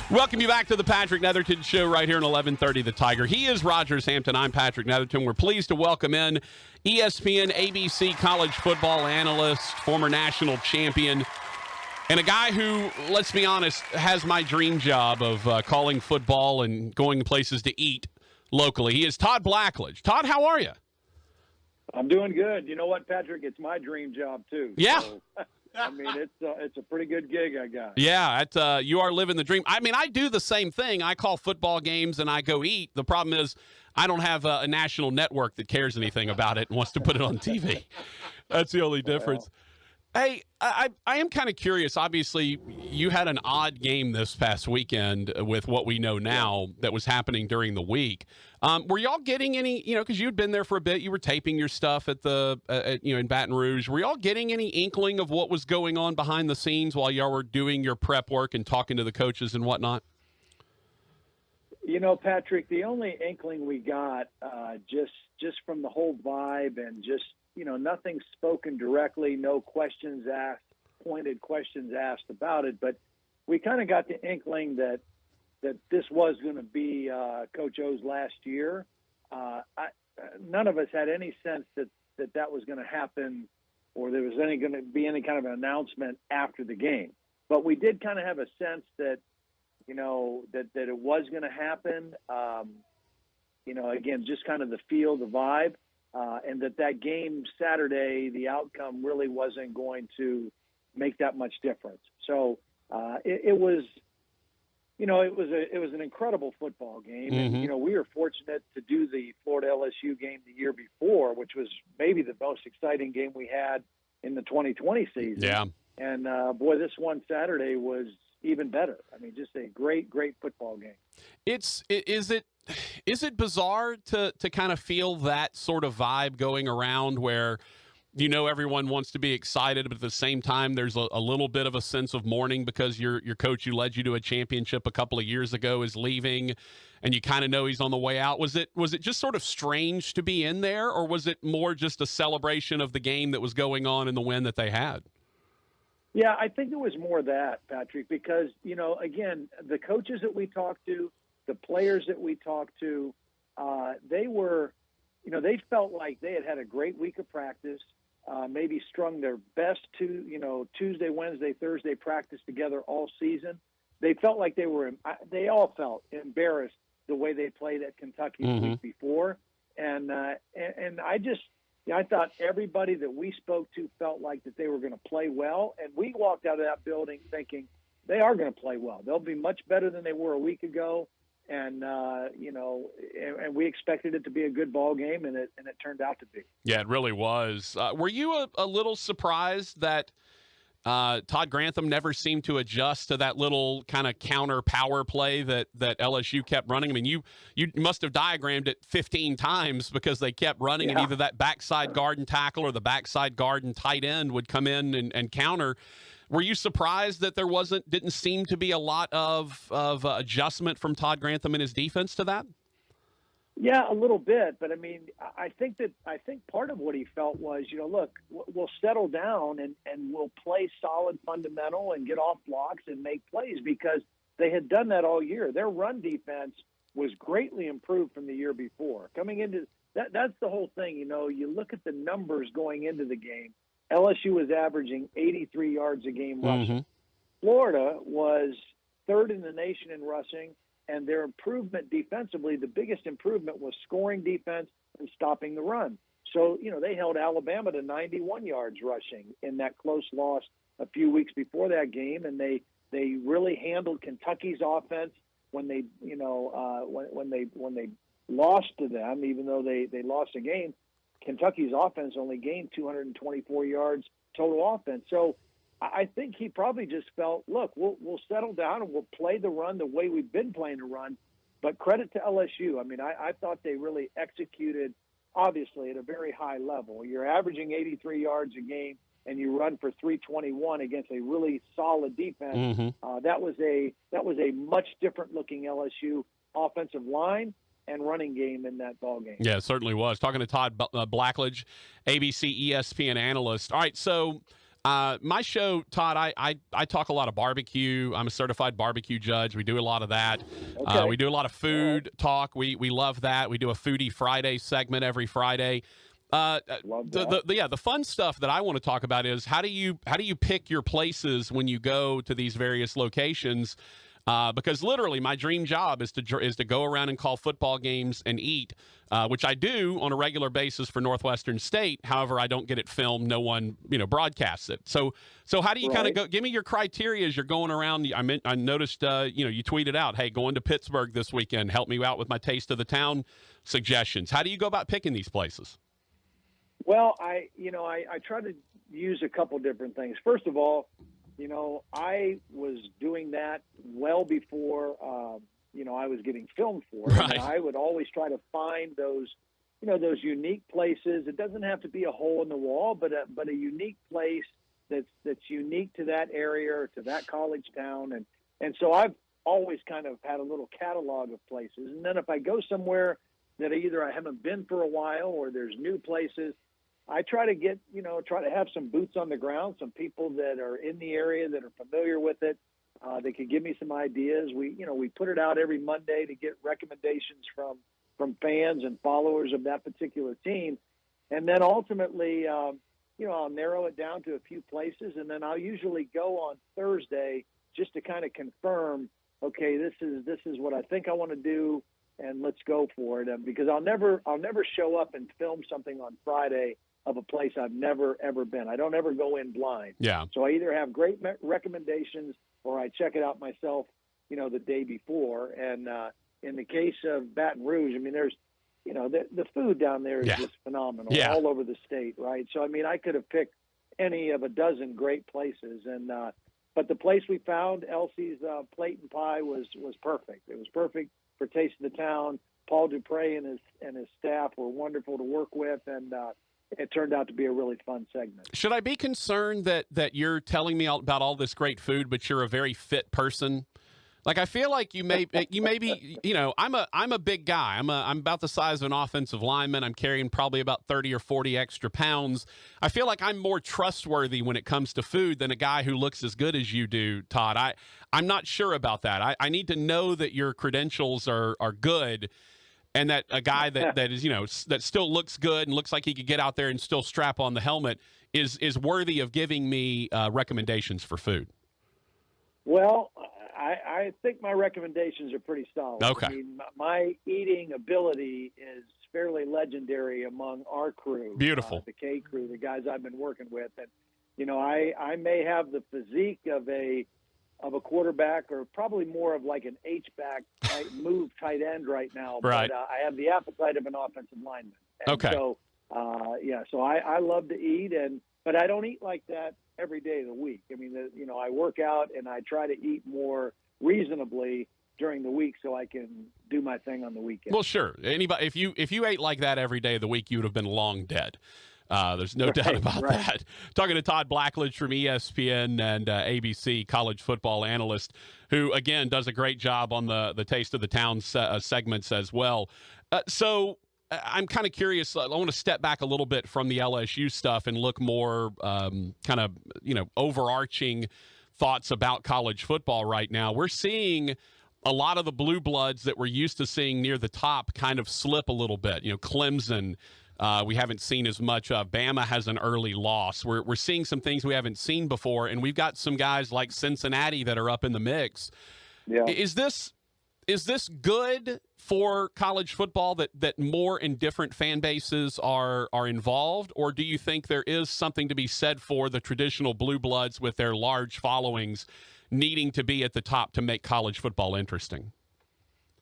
Welcome you back to the Patrick Netherton Show right here on 1130 The Tiger. He is Rogers Hampton. I'm Patrick Netherton. We're pleased to welcome in ESPN, ABC college football analyst, former national champion, and a guy who, let's be honest, has my dream job of calling football and going places to eat locally. He is Todd Blackledge. Todd, how are you? I'm doing good. You know what, Patrick? It's my dream job, too. Yeah. So, I mean, it's a pretty good gig I got. Yeah, you are living the dream. I mean, I do the same thing. I call football games and I go eat. The problem is I don't have a national network that cares anything about it and wants to put it on TV. That's the only difference. Hey, I am kind of curious. Obviously, you had an odd game this past weekend with what we know now that was happening during the week. Were y'all getting any, because you'd been there for a bit, you were taping your stuff at in Baton Rouge. Were y'all getting any inkling of what was going on behind the scenes while y'all were doing your prep work and talking to the coaches and whatnot? Patrick, the only inkling we got just from the whole vibe and just, nothing spoken directly, no questions asked, pointed questions asked about it. But we kind of got the inkling that this was going to be Coach O's last year. None of us had any sense that was going to happen or there was going to be any kind of an announcement after the game. But we did kind of have a sense that, that it was going to happen. Again, just kind of the feel, the vibe. And that game Saturday, the outcome really wasn't going to make that much difference. So it was an incredible football game. Mm-hmm. And, we were fortunate to do the Florida LSU game the year before, which was maybe the most exciting game we had in the 2020 season. Yeah. And, this one Saturday was even better. I mean, just a great, great football game. Is it bizarre to kind of feel that sort of vibe going around where, everyone wants to be excited, but at the same time, there's a little bit of a sense of mourning because your coach who led you to a championship a couple of years ago is leaving and you kind of know he's on the way out. Was it just sort of strange to be in there, or was it more just a celebration of the game that was going on and the win that they had? Yeah, I think it was more that, Patrick, because, again, the coaches that we talked to, the players that we talked to, they were, they felt like they had a great week of practice, maybe strung their best Tuesday, Wednesday, Thursday practice together all season. They felt like they all felt embarrassed the way they played at Kentucky the week before. And I thought everybody that we spoke to felt like that they were going to play well. And we walked out of that building thinking they are going to play well. They'll be much better than they were a week ago. And, and we expected it to be a good ball game, and it turned out to be. Yeah, it really was. Were you a little surprised that Todd Grantham never seemed to adjust to that little kind of counter power play that LSU kept running? I mean, you must have diagrammed it 15 times because they kept running, and either that backside guard and tackle or the backside guard and tight end would come in and counter. Were you surprised that there didn't seem to be a lot of adjustment from Todd Grantham and his defense to that? Yeah, a little bit. But, I mean, I think part of what he felt was, look, we'll settle down and we'll play solid fundamental and get off blocks and make plays because they had done that all year. Their run defense was greatly improved from the year before. Coming into that's the whole thing. You look at the numbers going into the game. LSU was averaging 83 yards a game rushing. Florida was third in the nation in rushing, and their improvement defensively, the biggest improvement was scoring defense and stopping the run. So, they held Alabama to 91 yards rushing in that close loss a few weeks before that game, and they really handled Kentucky's offense when they lost to them, even though they lost a game. Kentucky's offense only gained 224 yards total offense. So I think he probably just felt, look, we'll settle down and we'll play the run the way we've been playing the run. But credit to LSU. I mean, I thought they really executed, obviously, at a very high level. You're averaging 83 yards a game, and you run for 321 against a really solid defense. That was a much different looking LSU offensive line and running game in that ball game. Yeah, it certainly was. Talking to Todd Blackledge, ABC ESPN analyst. All right, so My show, Todd, I talk a lot of barbecue. I'm a certified barbecue judge. We do a lot of that. Okay. We do a lot of food talk. We love that. We do a Foodie Friday segment every Friday. Love that. The fun stuff that I want to talk about is how do you pick your places when you go to these various locations? Because literally, my dream job is to go around and call football games and eat, which I do on a regular basis for Northwestern State. However, I don't get it filmed; no one broadcasts it. So how do you kind of go? Give me your criteria as you're going around. I noticed you tweeted out, "Hey, going to Pittsburgh this weekend. Help me out with my taste of the town suggestions." How do you go about picking these places? Well, I try to use a couple different things. First of all, I was doing that well before, I was getting filmed for it. Right. And I would always try to find those unique places. It doesn't have to be a hole in the wall, but a unique place that's unique to that area or to that college town. And so I've always kind of had a little catalog of places. And then if I go somewhere that either I haven't been for a while or there's new places, I try to have some boots on the ground, some people that are in the area that are familiar with it. They could give me some ideas. We put it out every Monday to get recommendations from fans and followers of that particular team. And then ultimately, I'll narrow it down to a few places. And then I'll usually go on Thursday just to kind of confirm, okay, this is what I think I want to do, and let's go for it. Because I'll never show up and film something on Friday of a place I've never, ever been. I don't ever go in blind. Yeah. So I either have great recommendations or I check it out myself, the day before. And in the case of Baton Rouge, I mean, there's, the food down there is just phenomenal all over the state, right? So, I mean, I could have picked any of a dozen great places. And but the place we found, Elsie's Plate and Pie, was perfect. It was perfect for Taste of the Town. Paul Dupre and his staff were wonderful to work with, and it turned out to be a really fun segment. Should I be concerned that you're telling me about all this great food, but you're a very fit person? Like, I feel like you may be, I'm a big guy. I'm about the size of an offensive lineman. I'm carrying probably about 30 or 40 extra pounds. I feel like I'm more trustworthy when it comes to food than a guy who looks as good as you do, Todd. I'm not sure about that. I need to know that your credentials are good. And that a guy that is, that still looks good and looks like he could get out there and still strap on the helmet is worthy of giving me recommendations for food. Well, I think my recommendations are pretty solid. Okay. I mean, my eating ability is fairly legendary among our crew. Beautiful. The K crew, the guys I've been working with. And, I may have the physique of a quarterback, or probably more of like an H-back move tight end right now. Right. But I have the appetite of an offensive lineman. And okay. So, so I love to eat, but I don't eat like that every day of the week. I mean, I work out and I try to eat more reasonably during the week so I can do my thing on the weekend. Well, sure. Anybody, if you ate like that every day of the week, you would have been long dead. There's no doubt about that. Talking to Todd Blackledge from ESPN and ABC, college football analyst, who, again, does a great job on the Taste of the Town segments as well. So I'm kind of curious. I want to step back a little bit from the LSU stuff and look more kind of, overarching thoughts about college football right now. We're seeing a lot of the blue bloods that we're used to seeing near the top kind of slip a little bit. Clemson, we haven't seen as much of. Bama has an early loss. We're seeing some things we haven't seen before, and we've got some guys like Cincinnati that are up in the mix. Yeah. Is this good for college football that more and different fan bases are involved, or do you think there is something to be said for the traditional blue bloods with their large followings needing to be at the top to make college football interesting?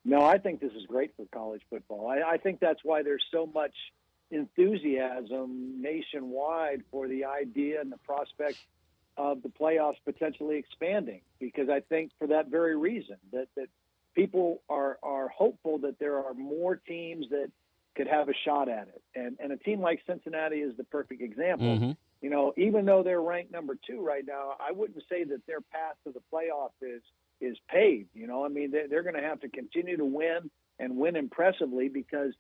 No, I think this is great for college football. I think that's why there's so much enthusiasm nationwide for the idea and the prospect of the playoffs potentially expanding, because I think for that very reason that people are hopeful that there are more teams that could have a shot at it. And a team like Cincinnati is the perfect example. Mm-hmm. Even though they're ranked number 2 right now, I wouldn't say that their path to the playoff is paved. I mean, they're going to have to continue to win and win impressively because,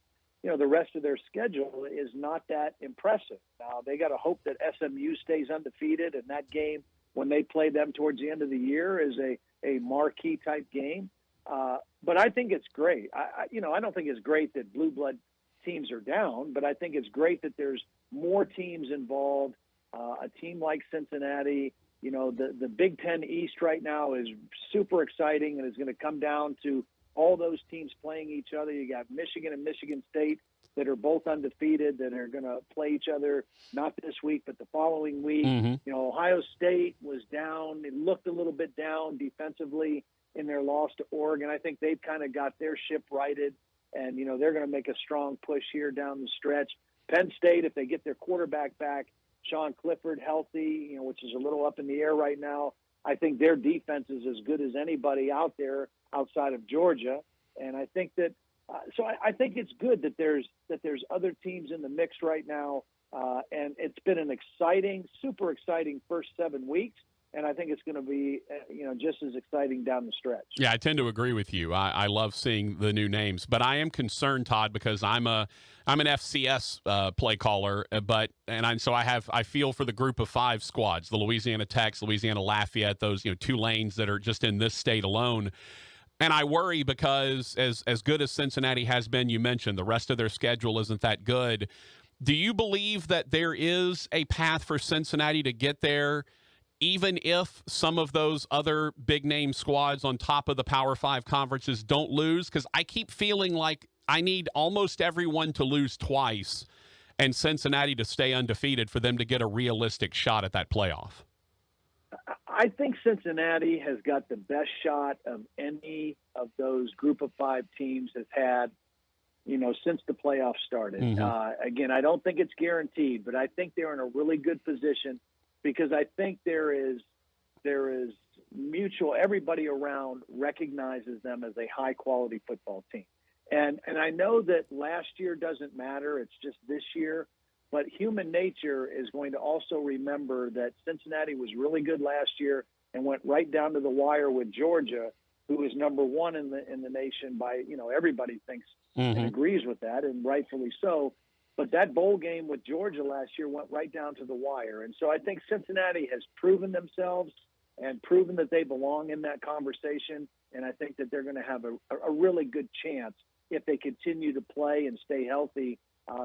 the rest of their schedule is not that impressive. Now, they got to hope that SMU stays undefeated, and that game, when they play them towards the end of the year, is a marquee type game. But I think it's great. I don't think it's great that blue blood teams are down, but I think it's great that there's more teams involved. A team like Cincinnati, the Big Ten East right now is super exciting, and is going to come down to all those teams playing each other. You got Michigan and Michigan State that are both undefeated, that are going to play each other not this week but the following week. Mm-hmm. Ohio State was down. It looked a little bit down defensively in their loss to Oregon. I think they've kind of got their ship righted, and they're going to make a strong push here down the stretch. Penn State, if they get their quarterback back, Sean Clifford healthy, which is a little up in the air right now, I think their defense is as good as anybody out there outside of Georgia. And I think that I think it's good that there's other teams in the mix right now. And it's been an exciting, super exciting first 7 weeks. And I think it's going to be, just as exciting down the stretch. Yeah, I tend to agree with you. I love seeing the new names, but I am concerned, Todd, because I'm an FCS play caller, so I feel for the Group of 5 squads, the Louisiana Techs, Louisiana Lafayette, those two lanes that are just in this state alone. And I worry because as good as Cincinnati has been, you mentioned the rest of their schedule isn't that good. Do you believe that there is a path for Cincinnati to get there, even if some of those other big-name squads on top of the Power 5 conferences don't lose? Because I keep feeling like I need almost everyone to lose twice and Cincinnati to stay undefeated for them to get a realistic shot at that playoff. I think Cincinnati has got the best shot of any of those Group of 5 teams has had, since the playoffs started. Mm-hmm. Again, I don't think it's guaranteed, but I think they're in a really good position, because I think there is mutual. Everybody around recognizes them as a high quality football team, and I know that last year doesn't matter. It's just this year. But human nature is going to also remember that Cincinnati was really good last year and went right down to the wire with Georgia, who is number 1 in the nation by everybody thinks mm-hmm. and agrees with that, and rightfully so. But that bowl game with Georgia last year went right down to the wire. And so I think Cincinnati has proven themselves and proven that they belong in that conversation. And I think that they're going to have a really good chance if they continue to play and stay healthy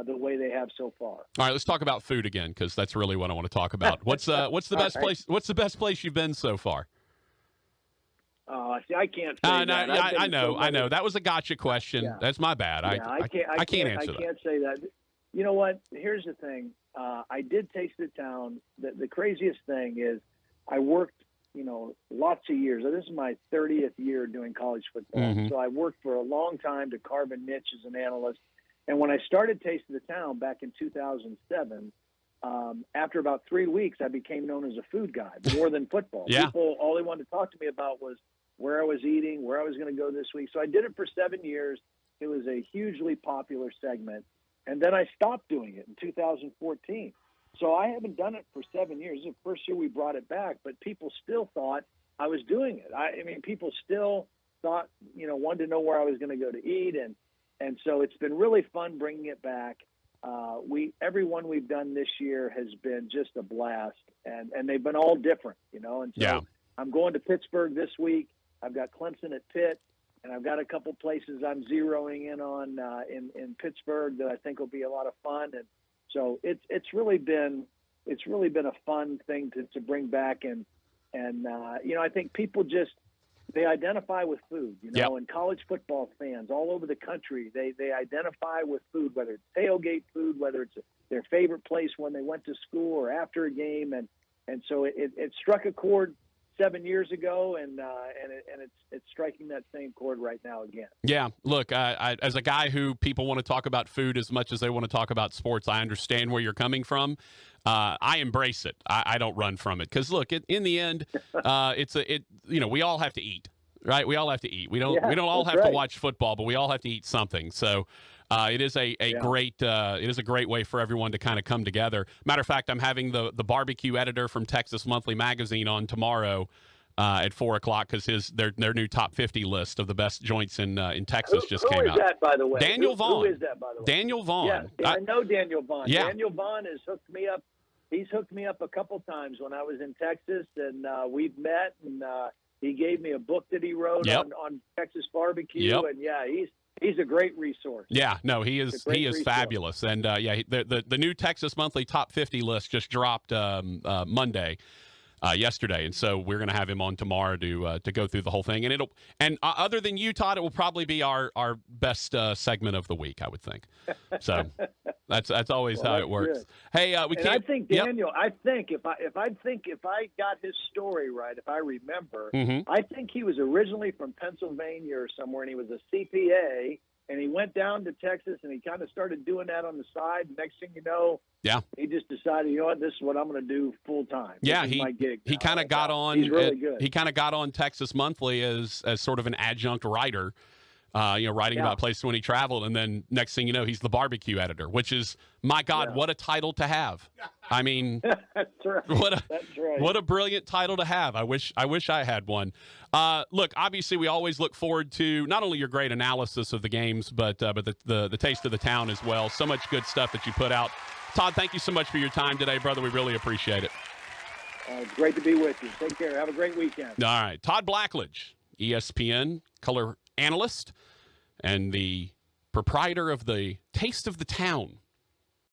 the way they have so far. All right, let's talk about food again, because that's really what I want to talk about. What's the best place? What's the best place you've been so far? See, I can't say no, that. I know. That was a gotcha question. Yeah. That's my bad. Yeah, I can't answer that. I can't say that. You know what? Here's the thing. I did taste the town. The craziest thing is I worked, lots of years. This is my 30th year doing college football. Mm-hmm. So I worked for a long time to carve a niche as an analyst. And when I started Tasting the Town back in 2007, after about 3 weeks, I became known as a food guy more than football. Yeah. People, all they wanted to talk to me about was where I was eating, where I was going to go this week. So I did it for 7 years. It was a hugely popular segment. And then I stopped doing it in 2014. So I haven't done it for 7 years. This is the first year we brought it back, but people still thought I was doing it. I mean, people still thought, wanted to know where I was going to go to eat. And so it's been really fun bringing it back. Every one we've done this year has been just a blast, and they've been all different, And so yeah. I'm going to Pittsburgh this week. I've got Clemson at Pitt, and I've got a couple places I'm zeroing in on in Pittsburgh that I think will be a lot of fun. And so it's really been a fun thing to bring back, and I think people they identify with food, Yep. and college football fans all over the country, they identify with food, whether it's tailgate food, whether it's their favorite place when they went to school or after a game. And so it struck a chord 7 years ago, and it's striking that same chord right now again. Yeah, look, as a guy who people want to talk about food as much as they want to talk about sports, I understand where you're coming from. I embrace it. I don't run from it, because look, in the end, we all have to eat, right? We all have to eat. We don't all have to watch football, but we all have to eat something. So it is a great way for everyone to kind of come together. Matter of fact, I'm having the barbecue editor from Texas Monthly Magazine on tomorrow. at 4 o'clock because their new top 50 list of the best joints in Texas just came out. Who is that, by the way? Daniel Vaughn. Who is that, by the way? Daniel Vaughn. Yeah, I know Daniel Vaughn. Yeah. Daniel Vaughn has hooked me up. He's hooked me up a couple times when I was in Texas, and we've met, and he gave me a book that he wrote on Texas barbecue, and he's a great resource. Yeah, no, he is fabulous, and the new Texas Monthly Top 50 list just dropped Monday. Yesterday, and so we're going to have him on tomorrow to go through the whole thing, and other than you, Todd, it will probably be our best segment of the week, I would think. So that's always how it works. Good. Hey, I think Daniel. I think if I got his story right, if I remember, I think he was originally from Pennsylvania or somewhere, and he was a CPA. And he went down to Texas, and he kind of started doing that on the side. Next thing you know, he just decided, you know what, this is what I'm going to do full time. Yeah, this is my gig now. He kind of got on. He's really good. He kind of got on Texas Monthly as sort of an adjunct writer, writing about places when he traveled, and then next thing you know, he's the barbecue editor, which is, my God, what a title to have. I mean, that's right. What a brilliant title to have. I wish I had one. Look, obviously, we always look forward to not only your great analysis of the games, but the taste of the town as well. So much good stuff that you put out. Todd, thank you so much for your time today, brother. We really appreciate it. It's great to be with you. Take care. Have a great weekend. All right. Todd Blackledge, ESPN color analyst and the proprietor of the Taste of the Town